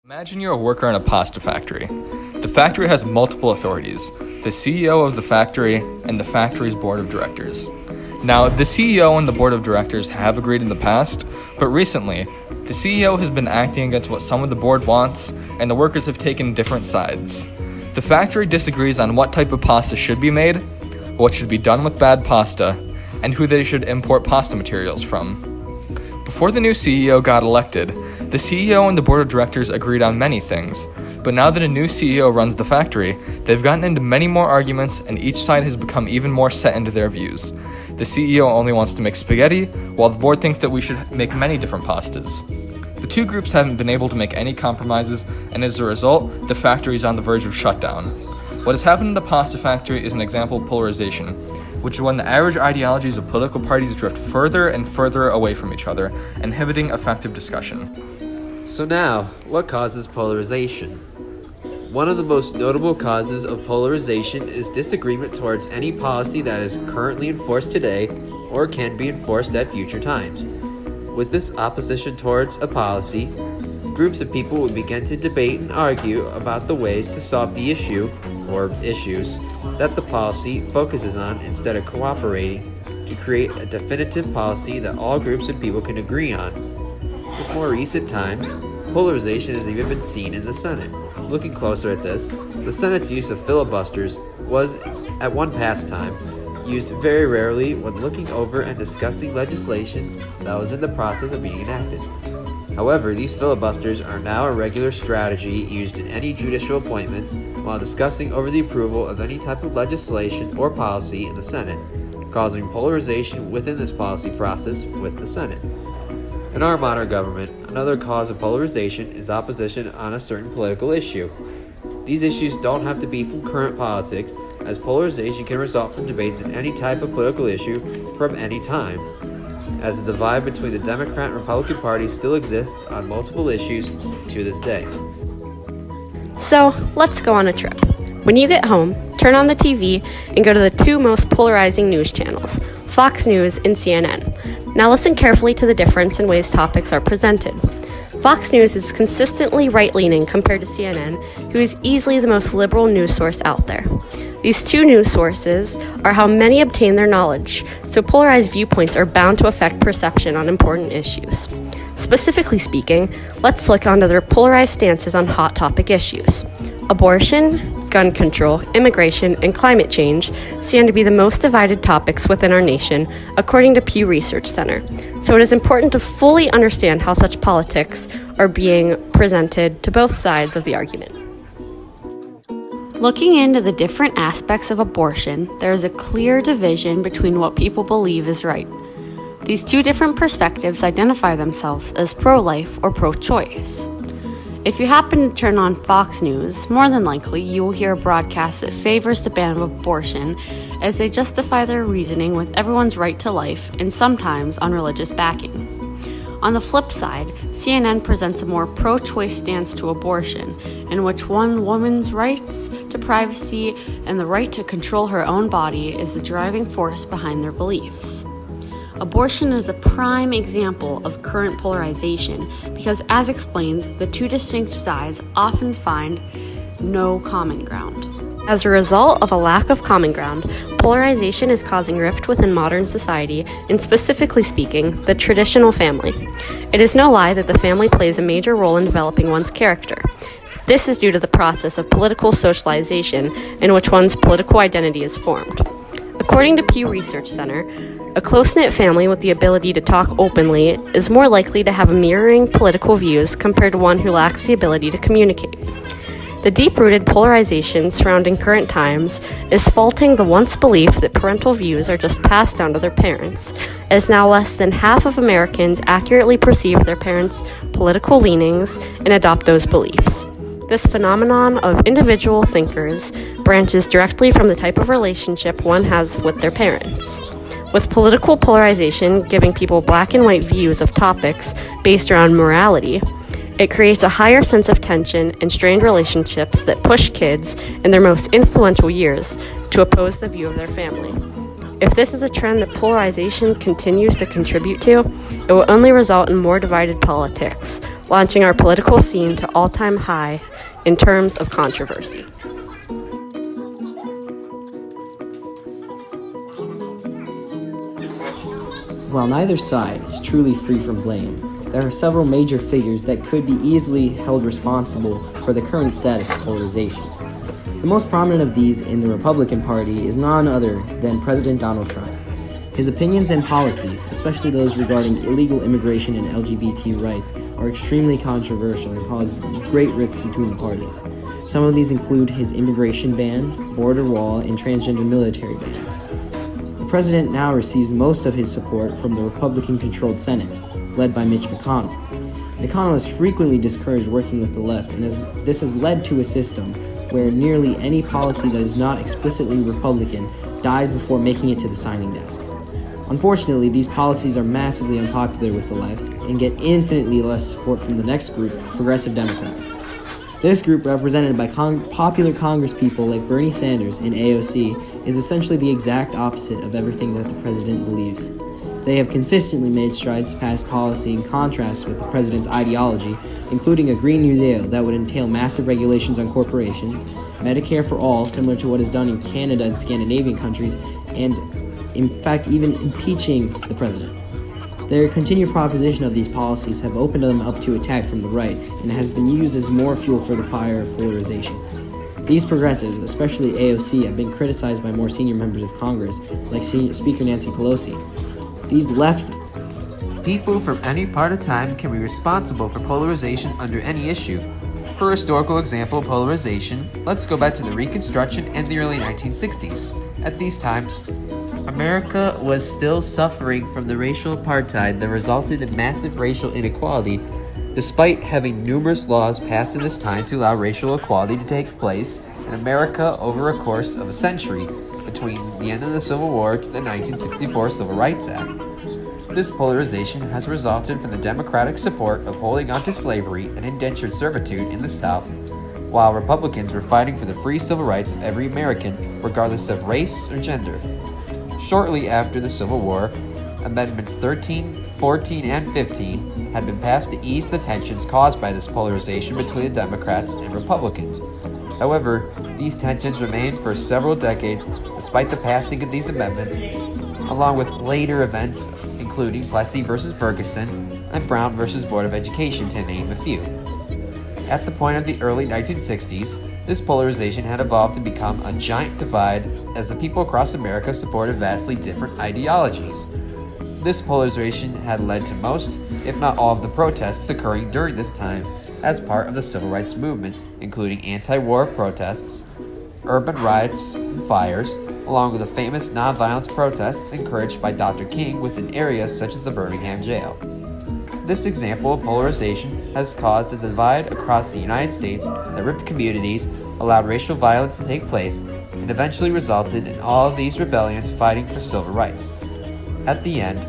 Imagine you're a worker in a pasta factory. The factory has multiple authorities, the CEO of the factory and the factory's board of directors. Now, the CEO and the board of directors have agreed in the past, but recently, the CEO has been acting against what some of the board wants, and the workers have taken different sides. The factory disagrees on what type of pasta should be made, what should be done with bad pasta, and who they should import pasta materials from. Before the new CEO got elected, the CEO and the board of directors agreed on many things, but now that a new CEO runs the factory, they've gotten into many more arguments and each side has become even more set into their views. The CEO only wants to make spaghetti, while the board thinks that we should make many different pastas. The two groups haven't been able to make any compromises, and as a result, the factory is on the verge of shutdown. What has happened in the pasta factory is an example of polarization, which is when the average ideologies of political parties drift further and further away from each other, inhibiting effective discussion. So now, what causes polarization? One of the most notable causes of polarization is disagreement towards any policy that is currently enforced today or can be enforced at future times. With this opposition towards a policy, groups of people will begin to debate and argue about the ways to solve the issue or issues that the policy focuses on instead of cooperating to create a definitive policy that all groups of people can agree on. In more recent times, polarization has even been seen in the Senate. Looking closer at this, the Senate's use of filibusters was, at one past time, used very rarely when looking over and discussing legislation that was in the process of being enacted. However, these filibusters are now a regular strategy used in any judicial appointments while discussing over the approval of any type of legislation or policy in the Senate, causing polarization within this policy process with the Senate. In our modern government, another cause of polarization is opposition on a certain political issue. These issues don't have to be from current politics, as polarization can result from debates in any type of political issue from any time, as the divide between the Democrat and Republican parties still exists on multiple issues to this day. So, let's go on a trip. When you get home, turn on the TV and go to the two most polarizing news channels, Fox News and CNN. Now listen carefully to the difference in ways topics are presented. Fox News is consistently right-leaning compared to CNN, who is easily the most liberal news source out there. These two news sources are how many obtain their knowledge, so polarized viewpoints are bound to affect perception on important issues. Specifically speaking, let's look onto their polarized stances on hot topic issues. Abortion, gun control, immigration, and climate change stand to be the most divided topics within our nation, according to Pew Research Center. So it is important to fully understand how such politics are being presented to both sides of the argument. Looking into the different aspects of abortion, there is a clear division between what people believe is right. These two different perspectives identify themselves as pro-life or pro-choice. If you happen to turn on Fox News, more than likely you will hear a broadcast that favors the ban of abortion as they justify their reasoning with everyone's right to life and sometimes on religious backing. On the flip side, CNN presents a more pro-choice stance to abortion, in which one woman's rights to privacy and the right to control her own body is the driving force behind their beliefs. Abortion is a prime example of current polarization because, as explained, the two distinct sides often find no common ground. As a result of a lack of common ground, polarization is causing rift within modern society, and specifically speaking, the traditional family. It is no lie that the family plays a major role in developing one's character. This is due to the process of political socialization in which one's political identity is formed. According to Pew Research Center, a close-knit family with the ability to talk openly is more likely to have mirroring political views compared to one who lacks the ability to communicate. The deep-rooted polarization surrounding current times is faulting the once belief that parental views are just passed down to their parents, as now less than half of Americans accurately perceive their parents' political leanings and adopt those beliefs. This phenomenon of individual thinkers branches directly from the type of relationship one has with their parents. With political polarization giving people black and white views of topics based around morality, it creates a higher sense of tension and strained relationships that push kids in their most influential years to oppose the view of their family. If this is a trend that polarization continues to contribute to, it will only result in more divided politics, launching our political scene to all-time high in terms of controversy. While neither side is truly free from blame, there are several major figures that could be easily held responsible for the current status of polarization. The most prominent of these in the Republican Party is none other than President Donald Trump. His opinions and policies, especially those regarding illegal immigration and LGBT rights, are extremely controversial and cause great rifts between the parties. Some of these include his immigration ban, border wall, and transgender military ban. The president now receives most of his support from the Republican-controlled Senate, led by Mitch McConnell. McConnell has frequently discouraged working with the left, and this has led to a system where nearly any policy that is not explicitly Republican dies before making it to the signing desk. Unfortunately, these policies are massively unpopular with the left and get infinitely less support from the next group, progressive Democrats. This group, represented by popular congresspeople like Bernie Sanders and AOC, is essentially the exact opposite of everything that the president believes. They have consistently made strides to pass policy in contrast with the president's ideology, including a Green New Deal that would entail massive regulations on corporations, Medicare for all, similar to what is done in Canada and Scandinavian countries, and in fact even impeaching the president. Their continued proposition of these policies have opened them up to attack from the right and has been used as more fuel for the fire of polarization. These progressives, especially AOC, have been criticized by more senior members of Congress, like Speaker Nancy Pelosi. These left People from any part of time can be responsible for polarization under any issue. For a historical example of polarization, let's go back to the Reconstruction and the early 1960s. At these times, America was still suffering from the racial apartheid that resulted in massive racial inequality, despite having numerous laws passed in this time to allow racial equality to take place in America over a course of a century, between the end of the Civil War to the 1964 Civil Rights Act. This polarization has resulted from the Democratic support of holding on to slavery and indentured servitude in the South, while Republicans were fighting for the free civil rights of every American, regardless of race or gender. Shortly after the Civil War, Amendments 13, 14, and 15 had been passed to ease the tensions caused by this polarization between the Democrats and Republicans. However, these tensions remained for several decades despite the passing of these amendments, along with later events including Plessy versus Ferguson and Brown versus Board of Education, to name a few. At the point of the early 1960s, this polarization had evolved to become a giant divide as the people across America supported vastly different ideologies. This polarization had led to most, if not all, of the protests occurring during this time as part of the civil rights movement, including anti-war protests, urban riots and fires, along with the famous nonviolence protests encouraged by Dr. King within areas such as the Birmingham jail. This example of polarization has caused a divide across the United States that ripped communities, allowed racial violence to take place, and eventually resulted in all of these rebellions fighting for civil rights. At the end,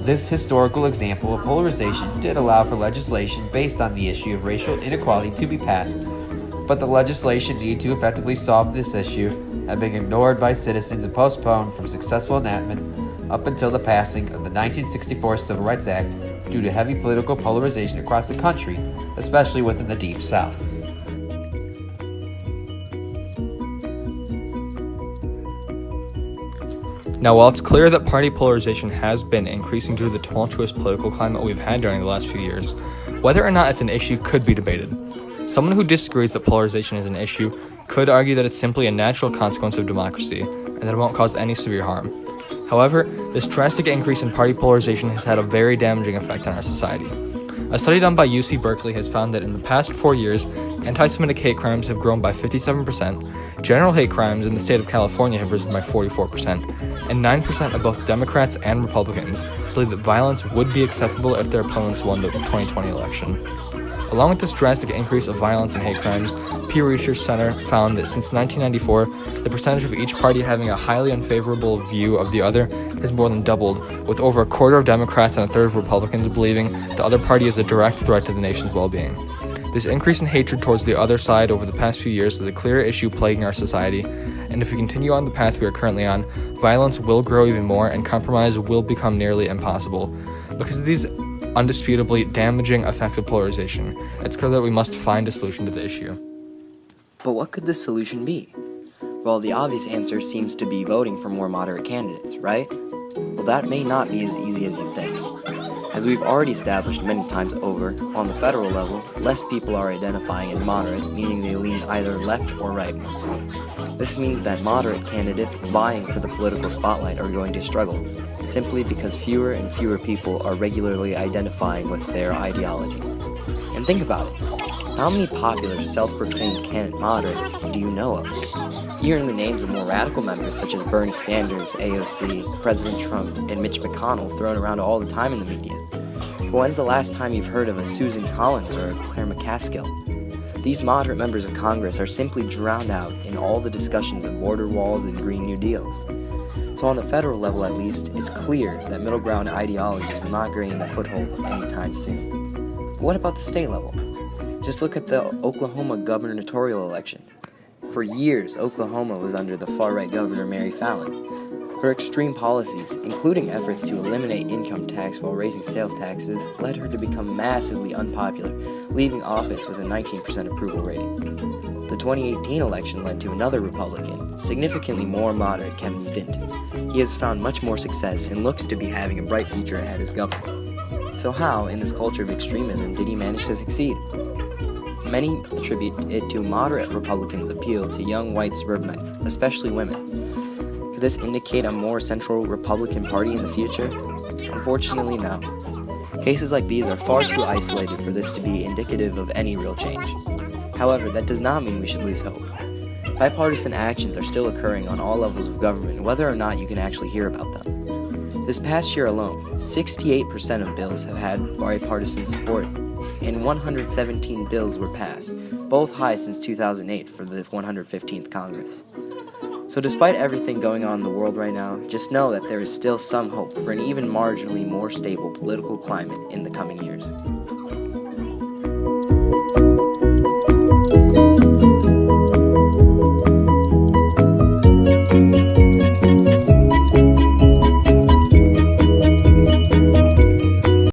this historical example of polarization did allow for legislation based on the issue of racial inequality to be passed, but the legislation needed to effectively solve this issue had been ignored by citizens and postponed from successful enactment up until the passing of the 1964 Civil Rights Act due to heavy political polarization across the country, especially within the Deep South. Now, while it's clear that party polarization has been increasing due to the tumultuous political climate we've had during the last few years, whether or not it's an issue could be debated. Someone who disagrees that polarization is an issue could argue that it's simply a natural consequence of democracy and that it won't cause any severe harm. However, this drastic increase in party polarization has had a very damaging effect on our society. A study done by UC Berkeley has found that in the past 4 years, anti-Semitic hate crimes have grown by 57%, general hate crimes in the state of California have risen by 44%, and 9% of both Democrats and Republicans believe that violence would be acceptable if their opponents won the 2020 election. Along with this drastic increase of violence and hate crimes, Pew Research Center found that since 1994, the percentage of each party having a highly unfavorable view of the other has more than doubled, with over a quarter of Democrats and a third of Republicans believing the other party is a direct threat to the nation's well-being. This increase in hatred towards the other side over the past few years is a clear issue plaguing our society, and if we continue on the path we are currently on, violence will grow even more and compromise will become nearly impossible. Because of these undisputably damaging effects of polarization, it's clear that we must find a solution to the issue. But what could the solution be? Well, the obvious answer seems to be voting for more moderate candidates, right? Well, that may not be as easy as you think. As we've already established many times over, on the federal level, less people are identifying as moderate, meaning they lean either left or right. This means that moderate candidates vying for the political spotlight are going to struggle, simply because fewer and fewer people are regularly identifying with their ideology. And think about it. How many popular self-proclaimed candidate moderates do you know of? Hearing the names of more radical members such as Bernie Sanders, AOC, President Trump, and Mitch McConnell thrown around all the time in the media. But when's the last time you've heard of a Susan Collins or a Claire McCaskill? These moderate members of Congress are simply drowned out in all the discussions of border walls and Green New Deals. So on the federal level at least, it's clear that middle ground ideologies will not gain a foothold anytime soon. But what about the state level? Just look at the Oklahoma gubernatorial election. For years, Oklahoma was under the far-right governor Mary Fallin. Her extreme policies, including efforts to eliminate income tax while raising sales taxes, led her to become massively unpopular, leaving office with a 19% approval rating. The 2018 election led to another Republican, significantly more moderate Kevin Stint. He has found much more success and looks to be having a bright future ahead as governor. So how, in this culture of extremism, did he manage to succeed? Many attribute it to moderate Republicans' appeal to young white suburbanites, especially women. Could this indicate a more central Republican Party in the future? Unfortunately, no. Cases like these are far too isolated for this to be indicative of any real change. However, that does not mean we should lose hope. Bipartisan actions are still occurring on all levels of government, whether or not you can actually hear about them. This past year alone, 68% of bills have had bipartisan support, and 117 bills were passed, both high since 2008 for the 115th Congress. So despite everything going on in the world right now, just know that there is still some hope for an even marginally more stable political climate in the coming years.